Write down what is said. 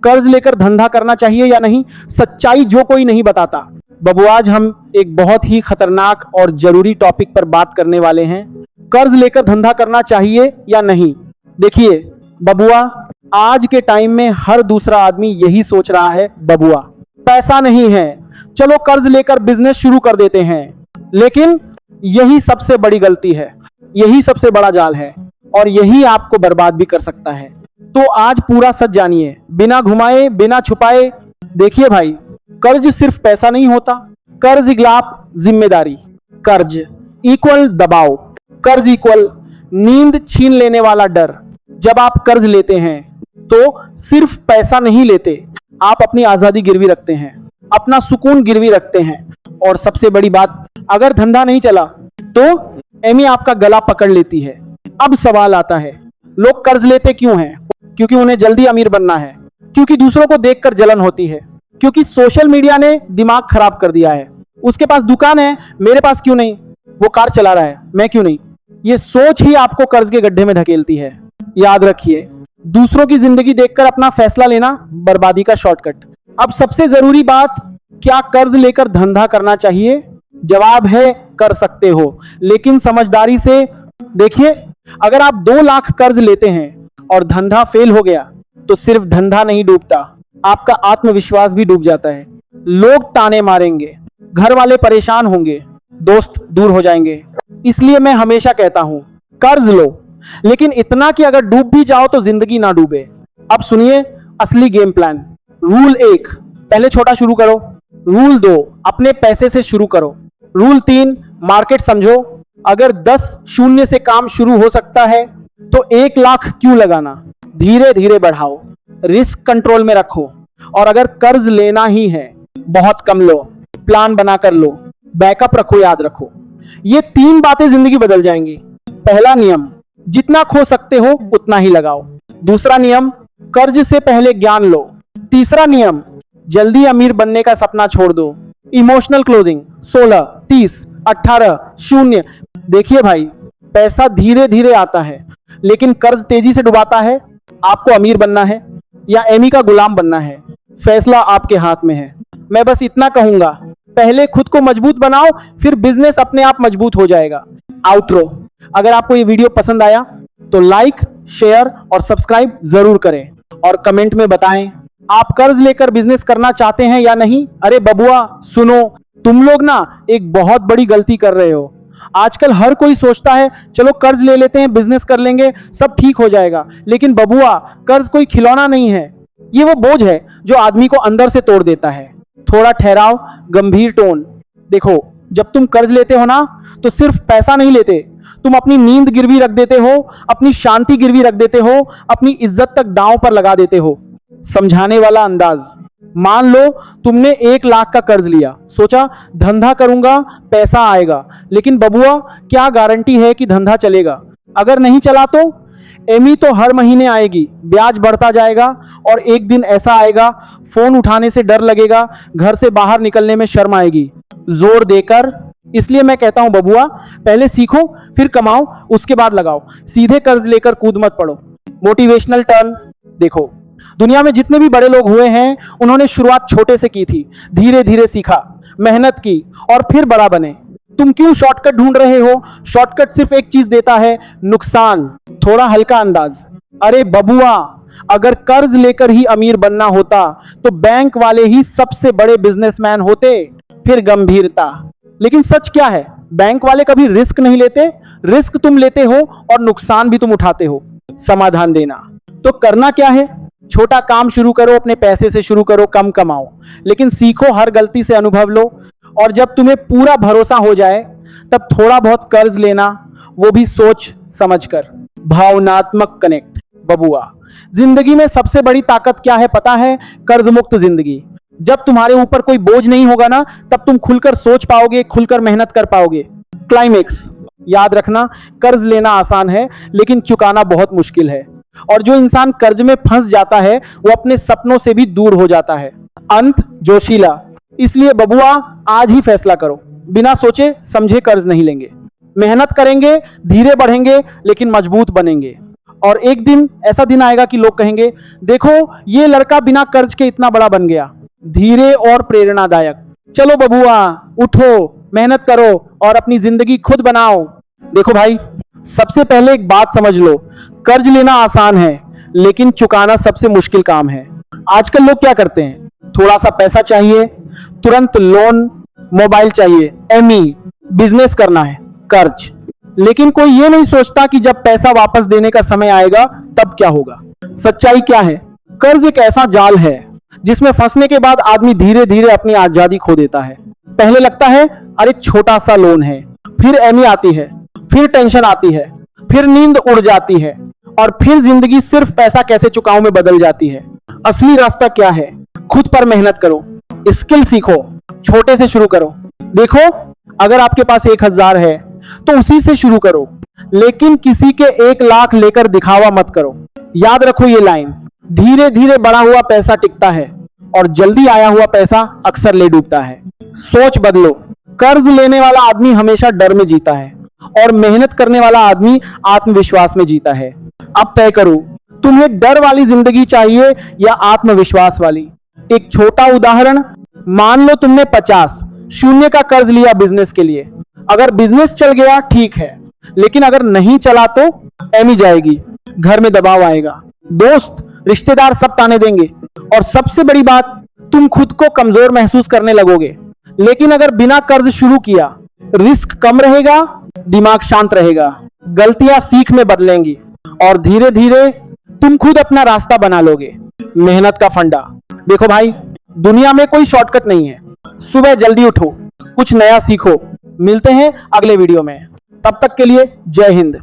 कर्ज लेकर धंधा करना चाहिए या नहीं? सच्चाई जो कोई नहीं बताता। बबुआ, आज हम एक बहुत ही खतरनाक और जरूरी टॉपिक पर बात करने वाले हैं। कर्ज लेकर धंधा करना चाहिए या नहीं? देखिए बबुआ, आज के टाइम में हर दूसरा आदमी यही सोच रहा है, बबुआ पैसा नहीं है, चलो कर्ज लेकर बिजनेस शुरू कर देते हैं। लेकिन यही सबसे बड़ी गलती है, यही सबसे बड़ा जाल है और यही आपको बर्बाद भी कर सकता है। तो आज पूरा सच जानिए, बिना घुमाए बिना छुपाए। देखिए भाई, कर्ज सिर्फ पैसा नहीं होता। कर्ज इगलाप जिम्मेदारी, कर्ज इक्वल दबाव, कर्ज इक्वल नींद छीन लेने वाला डर। जब आप कर्ज लेते हैं तो सिर्फ पैसा नहीं लेते, आप अपनी आजादी गिरवी रखते हैं, अपना सुकून गिरवी रखते हैं। और सबसे बड़ी बात, अगर धंधा नहीं चला तो एमी आपका गला पकड़ लेती है। अब सवाल आता है, लोग कर्ज लेते क्यों हैं? क्योंकि उन्हें जल्दी अमीर बनना है, क्योंकि दूसरों को देखकर जलन होती है, क्योंकि सोशल मीडिया ने दिमाग खराब कर दिया है। उसके पास दुकान है, मेरे पास क्यों नहीं? वो कार चला रहा है, मैं क्यों नहीं? ये सोच ही आपको कर्ज के गड्ढे में ढकेलती है। याद रखिए, दूसरों की जिंदगी देखकर अपना फैसला लेना बर्बादी का शॉर्टकट। अब सबसे जरूरी बात, क्या कर्ज लेकर धंधा करना चाहिए? जवाब है, कर सकते हो, लेकिन समझदारी से। देखिए, अगर आप 2 लाख कर्ज लेते हैं और धंधा फेल हो गया तो सिर्फ धंधा नहीं डूबता, आपका आत्मविश्वास भी डूब जाता है। लोग ताने मारेंगे, घर वाले परेशान होंगे, दोस्त दूर हो जाएंगे। इसलिए मैं हमेशा कहता हूं, कर्ज लो, लेकिन इतना कि अगर डूब भी जाओ तो जिंदगी ना डूबे। अब सुनिए असली गेम प्लान। रूल 1, पहले छोटा शुरू करो। रूल 2, अपने पैसे से शुरू करो। रूल 3, मार्केट समझो। अगर 10 शून्य से काम शुरू हो सकता है तो 1 लाख क्यों लगाना? धीरे धीरे बढ़ाओ, रिस्क कंट्रोल में रखो। और अगर कर्ज लेना ही है, बहुत कम लो, प्लान बनाकर लो, बैकअप रखो। याद रखो, ये 3 बातें जिंदगी बदल जाएंगी। पहला नियम, जितना खो सकते हो उतना ही लगाओ। दूसरा नियम, कर्ज से पहले ज्ञान लो। तीसरा नियम, जल्दी अमीर बनने का सपना छोड़ दो। Emotional closing, 16, 30, 18, 0। देखिए भाई, पैसा धीरे धीरे आता है, लेकिन कर्ज तेजी से डुबाता है। आपको अमीर बनना है या एमी का गुलाम बनना है, फैसला आपके हाथ में है। मैं बस इतना कहूंगा, पहले खुद को मजबूत बनाओ, फिर बिजनेस अपने आप मजबूत हो जाएगा। आउटरो, अगर आपको ये वीडियो पसंद आया तो लाइक, शेयर और सब्सक्राइब जरूर करें और कमेंट में बताएं आप कर्ज लेकर बिजनेस करना चाहते हैं या नहीं। अरे बबुआ सुनो, तुम लोग ना एक बहुत बड़ी गलती कर रहे हो। आजकल हर कोई सोचता है चलो कर्ज ले लेते हैं, बिजनेस कर लेंगे, सब ठीक हो जाएगा। लेकिन बबुआ, कर्ज कोई खिलौना नहीं है, ये वो बोझ है जो आदमी को अंदर से तोड़ देता है। थोड़ा ठहराव, गंभीर टोन। देखो, जब तुम कर्ज लेते हो ना तो सिर्फ पैसा नहीं लेते, तुम अपनी नींद गिरवी रख देते हो, अपनी शांति गिरवी रख देते हो, अपनी इज्जत तक दांव पर लगा देते हो। समझाने वाला अंदाज, मान लो तुमने 1 लाख का कर्ज लिया, सोचा धंधा करूंगा पैसा आएगा। लेकिन बबुआ, क्या गारंटी है कि धंधा चलेगा? अगर नहीं चला तो एमी तो हर महीने आएगी, ब्याज बढ़ता जाएगा और एक दिन ऐसा आएगा फोन उठाने से डर लगेगा, घर से बाहर निकलने में शर्म आएगी, जोर देकर। इसलिए मैं कहता हूं बबुआ, पहले सीखो फिर कमाओ, उसके बाद लगाओ। सीधे कर्ज लेकर कूद मत पड़ो। मोटिवेशनल टर्न देखो, दुनिया में जितने भी बड़े लोग हुए हैं उन्होंने शुरुआत छोटे से की थी, धीरे धीरे सीखा, मेहनत की और फिर बड़ा बने। तुम क्यों शॉर्टकट ढूंढ रहे हो? शॉर्टकट सिर्फ एक चीज देता है, नुकसान। थोड़ा हल्का अंदाज, अरे बबुआ, अगर कर्ज लेकर ही अमीर बनना होता तो बैंक वाले ही सबसे बड़े बिजनेसमैन होते। फिर गंभीरता, लेकिन सच क्या है? बैंक वाले कभी रिस्क नहीं लेते, रिस्क तुम लेते हो और नुकसान भी तुम उठाते हो। समाधान देना, तो करना क्या है? छोटा काम शुरू करो, अपने पैसे से शुरू करो, कम कमाओ, लेकिन सीखो, हर गलती से अनुभव लो। और जब तुम्हें पूरा भरोसा हो जाए तब थोड़ा बहुत कर्ज लेना, वो भी सोच समझकर। भावनात्मक कनेक्ट। बबुआ, जिंदगी में सबसे बड़ी ताकत क्या है पता है? कर्ज मुक्त जिंदगी। जब तुम्हारे ऊपर कोई बोझ नहीं होगा ना, तब तुम खुलकर सोच पाओगे, खुलकर मेहनत कर पाओगे। क्लाइमेक्स, याद रखना, कर्ज लेना आसान है लेकिन चुकाना बहुत मुश्किल है। और जो इंसान कर्ज में फंस जाता है वो अपने सपनों से भी दूर हो जाता है। अंत जोशीला। इसलिए बबुआ, आज ही फैसला करो, बिना सोचे समझे कर्ज नहीं लेंगे। मेहनत करेंगे, धीरे बढ़ेंगे, लेकिन मजबूत बनेंगे। और एक दिन ऐसा दिन आएगा कि लोग कहेंगे देखो ये लड़का बिना कर्ज के इतना बड़ा बन गया। धीरे और प्रेरणादायक। चलो बबुआ उठो, मेहनत करो और अपनी जिंदगी खुद बनाओ। देखो भाई, सबसे पहले एक बात समझ लो, कर्ज लेना आसान है लेकिन चुकाना सबसे मुश्किल काम है। आजकल लोग क्या करते हैं, थोड़ा सा पैसा चाहिए, तुरंत लोन, मोबाइल चाहिए, एमई, बिजनेस करना है, कर्ज। लेकिन कोई ये नहीं सोचता कि जब पैसा वापस देने का समय आएगा तब क्या होगा। सच्चाई क्या है, कर्ज एक ऐसा जाल है जिसमें फंसने के बाद आदमी धीरे धीरे अपनी आजादी खो देता है। पहले लगता है अरे छोटा सा लोन है, फिर एमई आती है, फिर टेंशन आती है, फिर नींद उड़ जाती है और फिर जिंदगी सिर्फ पैसा कैसे चुकाऊं में बदल जाती है। असली रास्ता क्या है, खुद पर मेहनत करो, स्किल सीखो, छोटे से शुरू करो। देखो अगर आपके पास 1000 है तो उसी से शुरू करो, लेकिन किसी के 1 लाख लेकर दिखावा मत करो। याद रखो ये लाइन, धीरे धीरे बढ़ा हुआ पैसा टिकता है और जल्दी आया हुआ पैसा अक्सर ले डूबता है। सोच बदलो, कर्ज लेने वाला आदमी हमेशा डर में जीता है और मेहनत करने वाला आदमी आत्मविश्वास में जीता है। अब तय करो, तुम्हें डर वाली जिंदगी चाहिए या आत्मविश्वास वाली। एक छोटा उदाहरण, मान लो तुमने 50 का कर्ज लिया बिजनेस के लिए। अगर बिजनेस चल गया ठीक है, लेकिन अगर नहीं चला तो एमई जाएगी, घर में दबाव आएगा, दोस्त रिश्तेदार सब ताने देंगे और सबसे बड़ी बात, तुम खुद को कमजोर महसूस करने लगोगे। लेकिन अगर बिना कर्ज शुरू किया, रिस्क कम रहेगा, दिमाग शांत रहेगा, गलतियां सीख में बदलेंगी और धीरे धीरे तुम खुद अपना रास्ता बना लोगे। मेहनत का फंडा। देखो भाई, दुनिया में कोई शॉर्टकट नहीं है। सुबह जल्दी उठो, कुछ नया सीखो। मिलते हैं अगले वीडियो में, तब तक के लिए जय हिंद।